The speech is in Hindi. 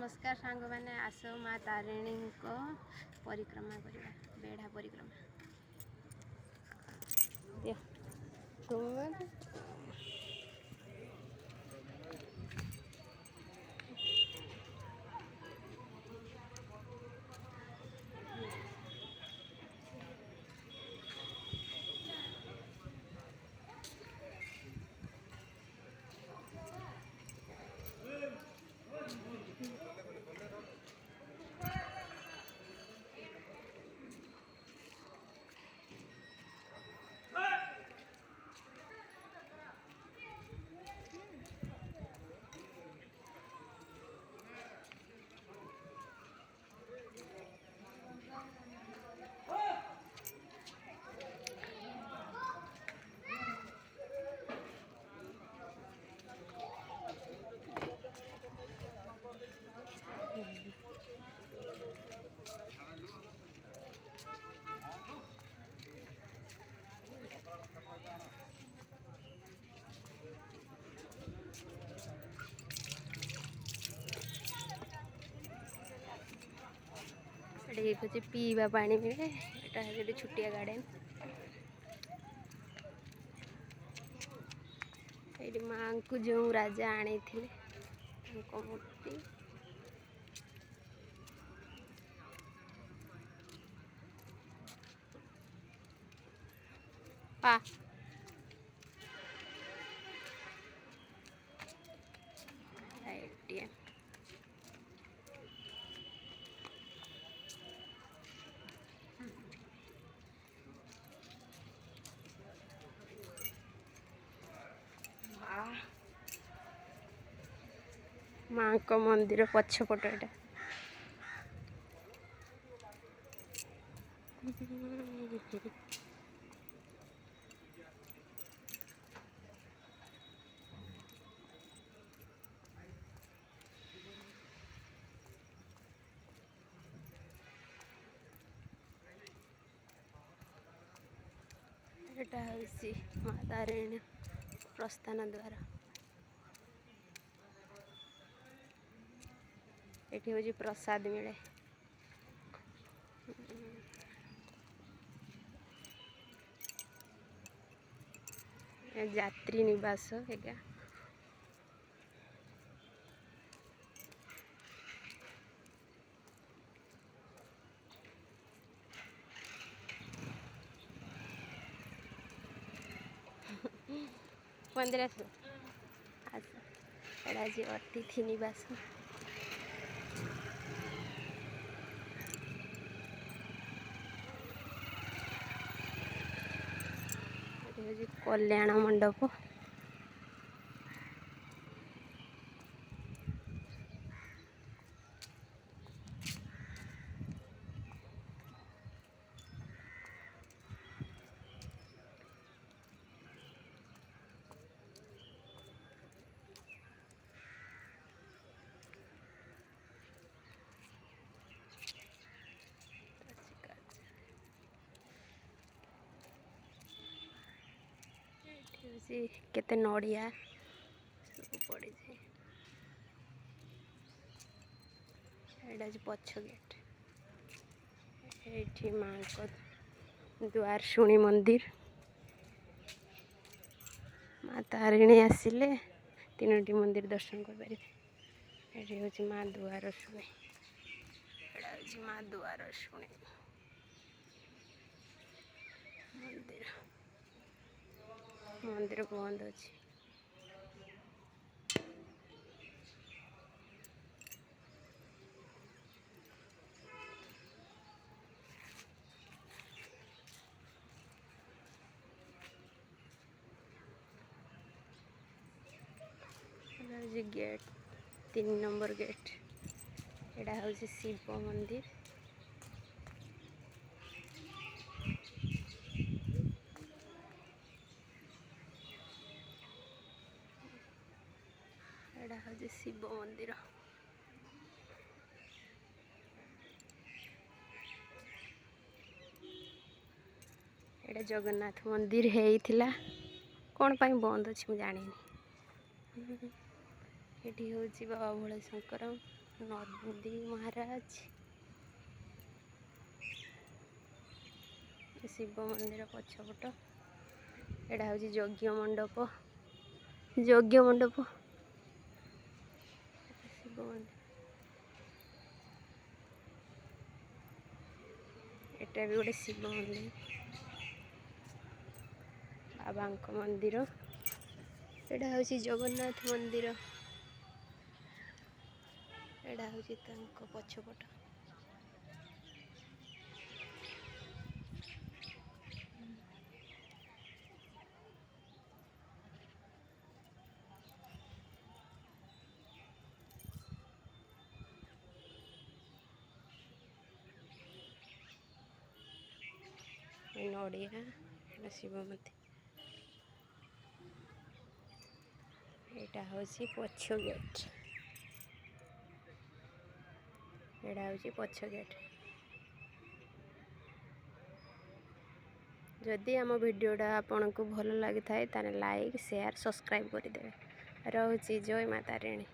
नमस्कार सांग मैंने आस माँ तारिणी को परिक्रमा करवा बेढ़ा परिक्रमा ये पीवा पानी मिले ये छुट्टिया गार्डन ये माँ को जो राजा आनी थे मूर्ति पा माँ को मंदिर पछपट एटा एटा हूँ माँ तारिणी प्रस्थान द्वार ये हूँ प्रसाद मिले यात्री निवास एगा मंदिर अतिथि निवास कल्याण मंडप केते नड़िया सब पड़ी पछ गेट ये माँ को द्वार शुणी मंदिर माँ तारिणी आसिले तीनोटी मंदिर दर्शन कर पारे। ये हूँ माँ द्वार शुणी माँ द्वार शुणी मंदिर मंदिर बंद अच्छी गेट 3 नंबर गेट एटा हूँ शिव मंदिर एटा हूँ शिव मंदिर एटा जगन्नाथ मंदिर है कौन पाई बंद अच्छी मुझे जानी ये हूँ बाबा भोले शंकर नंदी महाराज शिव मंदिर पछपट एटा हूँ यज्ञ मंडप शिव मंदिर एटा भी गोटे शिव मंदिर बाबा मंदिर एटा हूँ जगन्नाथ मंदिर एटा हूँ पछपट नड़िया शिव मंदिर एटा हूँ पछ गेट एटा हूँ पछ गेट जदि आम भिडियोटा आपन को भल लगी थाए ताने लाइक शेयर सब्सक्राइब करदे। रोची जय माता रानी।